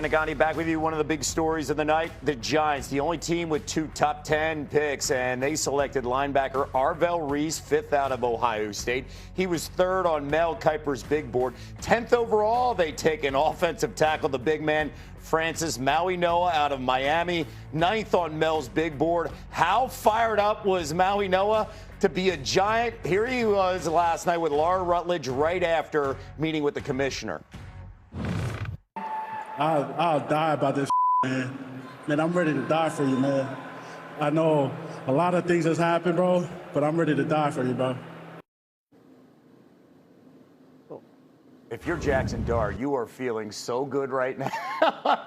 Nagani back with you. One of the big stories of the night, the Giants, the only team with 2 top 10 picks, and they selected linebacker Orlovsky, Reese, 5th out of Ohio State. He was 3rd on Mel Kiper's big board. 10th overall, they take an offensive tackle, the big man, Francis Maui Noah out of Miami. 9th on Mel's big board. How fired up was Maui Noah to be a Giant? Here he was last night with Laura Rutledge right after meeting with the commissioner. I'll die about this, man. Man, I'm ready to die for you, man. I know a lot of things has happened, bro, but I'm ready to die for you, bro. If you're Jackson Dart, you are feeling so good right now.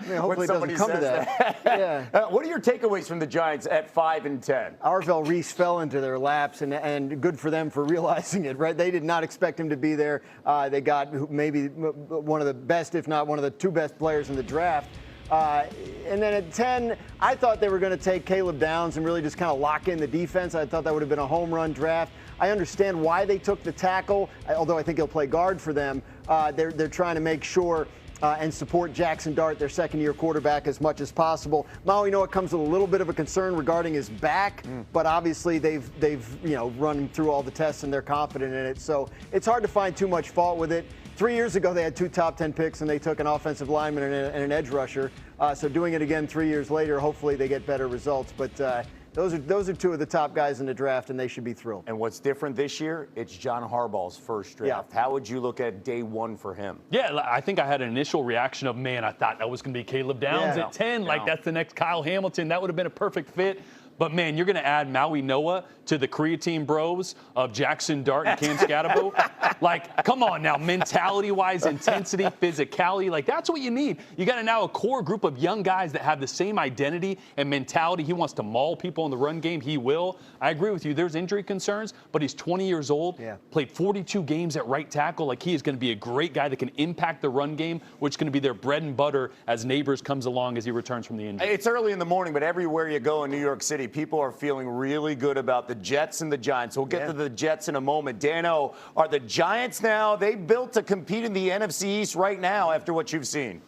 Man, hopefully it doesn't come to that. Yeah. What are your takeaways from the Giants at 5 and 10? Orlovsky, Reese fell into their laps, and good for them for realizing it, right? They did not expect him to be there. They got maybe one of the best, if not one of the 2 best players in the draft. And then at 10, I thought they were going to take Caleb Downs and really just kind of lock in the defense. I thought that would have been a home run draft. I understand why they took the tackle, although I think he'll play guard for them. They're trying to make sure and support Jackson Dart, their second-year quarterback, as much as possible. Maui Noah comes with a little bit of a concern regarding his back, but obviously they've run through all the tests and they're confident in it. So it's hard to find too much fault with it. 3 years ago, they had 2 top 10 picks, and they took an offensive lineman and an edge rusher. So doing it again 3 years later, hopefully they get better results. But those are 2 of the top guys in the draft, and they should be thrilled. And what's different this year, it's John Harbaugh's first draft. Yeah. How would you look at day 1 for him? Yeah, I think I had an initial reaction of, man, I thought that was going to be Caleb Downs at 10. Like, that's the next Kyle Hamilton. That would have been a perfect fit. But, man, you're going to add Maui Noah to the creatine bros of Jackson Dart and Cam Scatabo. Like, come on now, mentality-wise, intensity, physicality, like that's what you need. You got now a core group of young guys that have the same identity and mentality. He wants to maul people in the run game. He will. I agree with you. There's injury concerns, but he's 20 years old, played 42 games at right tackle. Like, he is going to be a great guy that can impact the run game, which is going to be their bread and butter as Neighbors comes along as he returns from the injury. It's early in the morning, but everywhere you go in New York City, people are feeling really good about the Jets and the Giants. We'll get to the Jets in a moment. Dano, are the Giants now, they built to compete in the NFC East right now after what you've seen?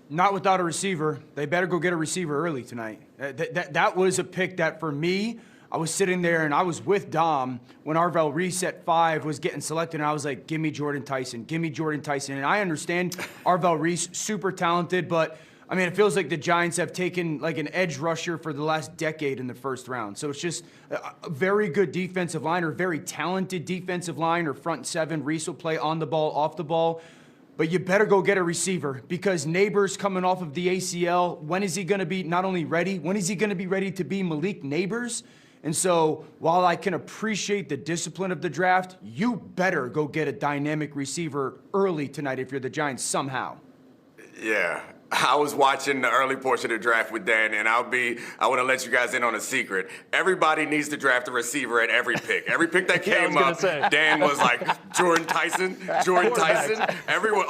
Not without a receiver. They better go get a receiver early tonight. That was a pick that, for me, I was sitting there and I was with Dom when Orlovsky Reese at 5 was getting selected, and I was like, give me Jordan Tyson. Give me Jordan Tyson. And I understand Orlovsky Reese, super talented, but I mean, it feels like the Giants have taken like an edge rusher for the last decade in the first round. So it's just a very good defensive line, or very talented defensive line, or front 7. Reese will play on the ball, off the ball. But you better go get a receiver, because Neighbors coming off of the ACL, when is he going to be not only ready, when is he going to be ready to be Malik Neighbors? And so while I can appreciate the discipline of the draft, you better go get a dynamic receiver early tonight if you're the Giants somehow. Yeah. I was watching the early portion of the draft with Dan, and I want to let you guys in on a secret. Everybody needs to draft a receiver at every pick. Every pick that came up, Dan was like, Jordan Tyson. Everyone,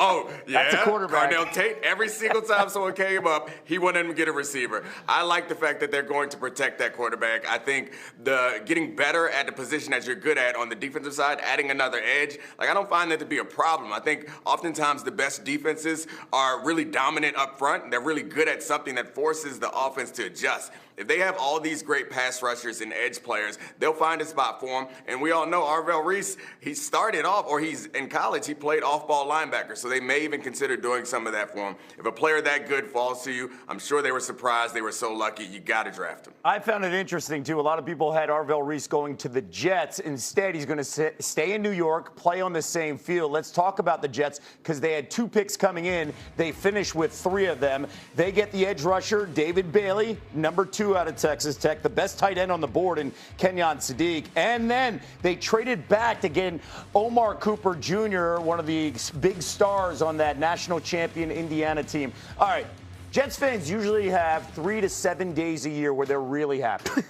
that's a quarterback. Carnell Tate. Every single time someone came up, he wanted him to get a receiver. I like the fact that they're going to protect that quarterback. I think the getting better at the position that you're good at on the defensive side, adding another edge, like, I don't find that to be a problem. I think oftentimes the best defenses are really dominant up front. They're really good at something that forces the offense to adjust. If they have all these great pass rushers and edge players, they'll find a spot for him. And we all know Orlovsky Reese, he started off, or he's in college, he played off-ball linebacker, so they may even consider doing some of that for him. If a player that good falls to you, I'm sure they were surprised. They were so lucky. You got to draft him. I found it interesting, too. A lot of people had Orlovsky Reese going to the Jets. Instead, he's going to stay in New York, play on the same field. Let's talk about the Jets, because they had 2 picks coming in. They finished with 3 of them. They get the edge rusher, David Bailey, number 2 out of Texas Tech, the best tight end on the board in Kenyon Sadiq. And then they traded back to get Omar Cooper Jr., one of the big stars on that national champion Indiana team. All right, Jets fans usually have 3 to 7 days a year where they're really happy.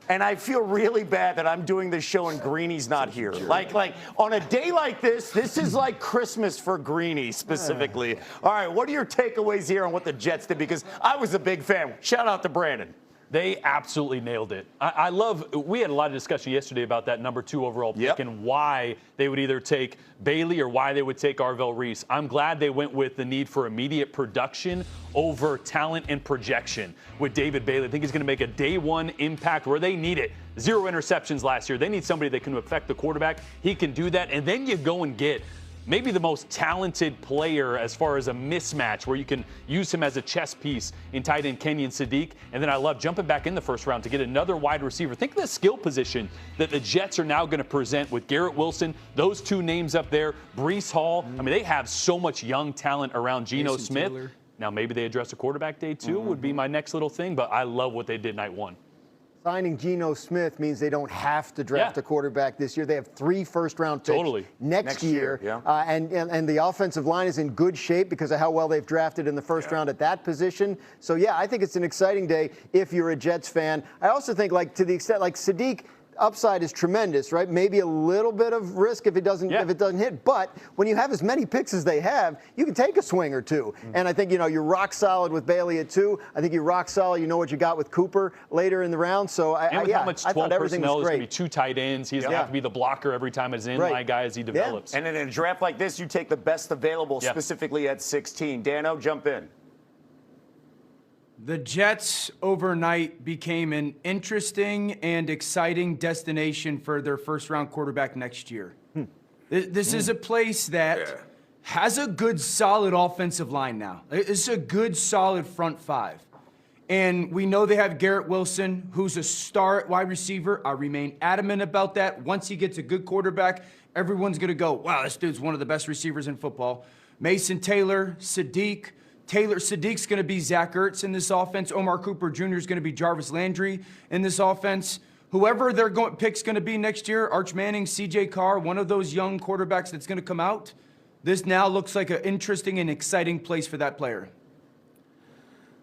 And I feel really bad that I'm doing this show and Greeny's not here. Like on a day like this is like Christmas for Greeny specifically. All right, what are your takeaways here on what the Jets did? Because I was a big fan. Shout out to Brandon. They absolutely nailed it. We had a lot of discussion yesterday about that number 2 overall pick and why they would either take Bailey or why they would take Arvell Reese. I'm glad they went with the need for immediate production over talent and projection with David Bailey. I think he's going to make a day 1 impact where they need it. 0 interceptions last year. They need somebody that can affect the quarterback. He can do that. And then you go and get maybe the most talented player as far as a mismatch where you can use him as a chess piece in tight end Kenyon Sadiq. And then I love jumping back in the first round to get another wide receiver. Think of the skill position that the Jets are now going to present with Garrett Wilson, those 2 names up there, Breece Hall. I mean, they have so much young talent around Geno Smith. Taylor. Now, maybe they address a quarterback day 2 would be my next little thing, but I love what they did night 1. Signing Geno Smith means they don't have to draft a quarterback this year. They have 3 first-round picks next year. And the offensive line is in good shape because of how well they've drafted in the first round at that position. So, I think it's an exciting day if you're a Jets fan. I also think, to the extent, Sadiq, upside is tremendous, right? Maybe a little bit of risk if it doesn't hit. But when you have as many picks as they have, you can take a swing or 2. And I think, you're rock solid with Bailey at 2. I think you're rock solid. You know what you got with Cooper later in the round. So, how much 12 personnel, there's going to be 2 tight ends. He's going to have to be the blocker every time as an inline guy as he develops. And in a draft like this, you take the best available, specifically at 16. Dano, jump in. The Jets overnight became an interesting and exciting destination for their first-round quarterback next year. This is a place that has a good, solid offensive line now. It's a good, solid front 5. And we know they have Garrett Wilson, who's a star at wide receiver. I remain adamant about that. Once he gets a good quarterback, everyone's going to go, wow, this dude's one of the best receivers in football. Mason Taylor, Sadiq's going to be Zach Ertz in this offense. Omar Cooper Jr. is going to be Jarvis Landry in this offense. Whoever their pick's going to be next year, Arch Manning, C.J. Carr, one of those young quarterbacks that's going to come out, this now looks like an interesting and exciting place for that player.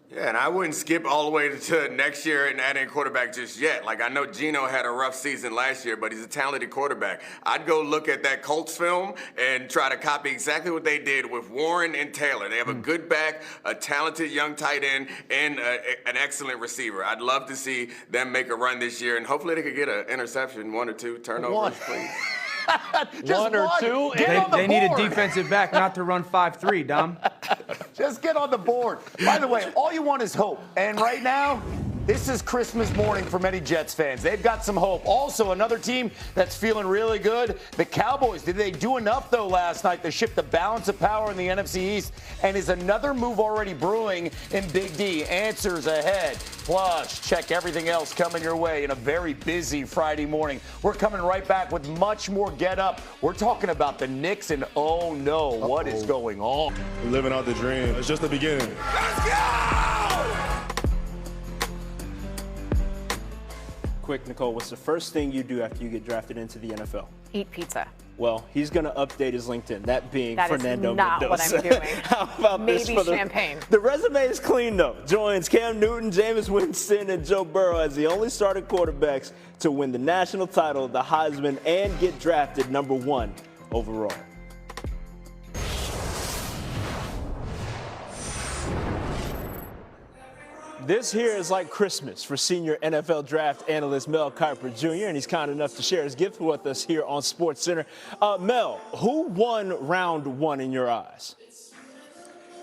Yeah, and I wouldn't skip all the way to next year and add in quarterback just yet. I know Geno had a rough season last year, but he's a talented quarterback. I'd go look at that Colts film and try to copy exactly what they did with Warren and Taylor. They have a good back, a talented young tight end, and an excellent receiver. I'd love to see them make a run this year, and hopefully they could get an interception, 1 or 2 turnovers, please. Just 1 or 2. They need a defensive back not to run 5-3, Dom. Just get on the board. By the way, all you want is hope. And right now, this is Christmas morning for many Jets fans. They've got some hope. Also, another team that's feeling really good, the Cowboys. Did they do enough, though, last night to shift the balance of power in the NFC East? And is another move already brewing in Big D? Answers ahead. Plus, check everything else coming your way in a very busy Friday morning. We're coming right back with much more Get Up. We're talking about the Knicks, and oh no, what is going on? We're living out the dream. It's just the beginning. Let's go! Quick, Nicole, what's the first thing you do after you get drafted into the NFL? Eat pizza. Well, he's going to update his LinkedIn, that being Fernando That is not Mendoza. what I'm doing. How about Maybe this champagne. The resume is clean, though. Joins Cam Newton, Jameis Winston, and Joe Burrow as the only starting quarterbacks to win the national title, the Heisman, and get drafted number 1 overall. This here is like Christmas for senior NFL draft analyst Mel Kiper Jr., and he's kind enough to share his gift with us here on SportsCenter. Mel, who won round 1 in your eyes?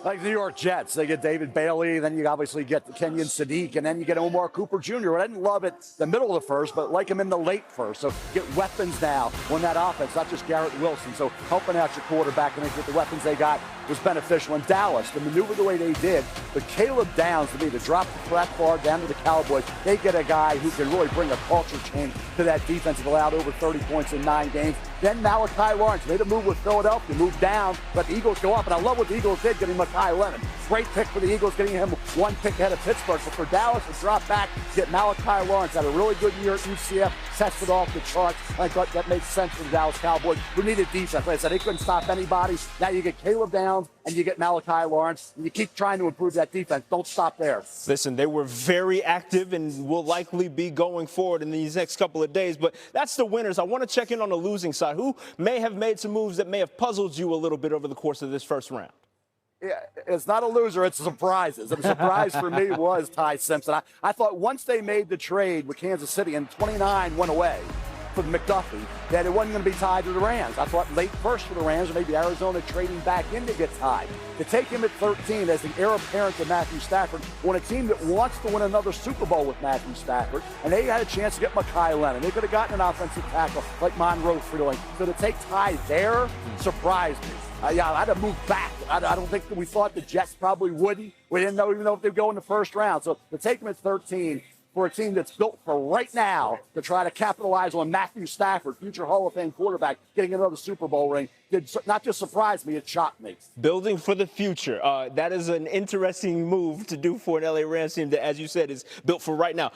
Like the New York Jets, they get David Bailey, then you obviously get Kenyon Sadiq, and then you get Omar Cooper Jr. What I didn't love it the middle of the first, but like him in the late first. So get weapons now on that offense, not just Garrett Wilson. So helping out your quarterback and get the weapons they got was beneficial. In Dallas, the maneuver the way they did, but Caleb Downs, to me, to drop that far down to the Cowboys, they get a guy who can really bring a culture change to that defense. Have allowed over 30 points in 9 games. Then Malachi Lawrence made a move with Philadelphia, moved down, let the Eagles go up. And I love what the Eagles did, getting Makai Lennon. Great pick for the Eagles, getting him 1 pick ahead of Pittsburgh. But for Dallas to drop back, get Malachi Lawrence, had a really good year at UCF, tested off the charts. I thought that made sense for the Dallas Cowboys, who needed defense. Like I said, they couldn't stop anybody. Now you get Caleb Downs and you get Malachi Lawrence, and you keep trying to improve that defense. Don't stop there. Listen, they were very active and will likely be going forward in these next couple of days, but that's the winners. I want to check in on the losing side. Who may have made some moves that may have puzzled you a little bit over the course of this first round? it's not a loser, it's surprises. And the surprise for me was Ty Simpson. I thought once they made the trade with Kansas City and 29 went away for McDuffie, that it wasn't going to be tied to the Rams. I thought late first for the Rams, or maybe Arizona trading back in to get tied. To take him at 13 as the heir apparent to Matthew Stafford on a team that wants to win another Super Bowl with Matthew Stafford, and they had a chance to get Mekhi Lennon. They could have gotten an offensive tackle like Monroe Freeling. So to take Ty there surprised me. I'd have moved back. I don't think that we thought the Jets probably wouldn't. We didn't know even if they'd go in the first round. So to take him at 13 for a team that's built for right now to try to capitalize on Matthew Stafford, future Hall of Fame quarterback, getting another Super Bowl ring, did not just surprise me, it shocked me. Building for the future. That is an interesting move to do for an LA Rams team that, as you said, is built for right now.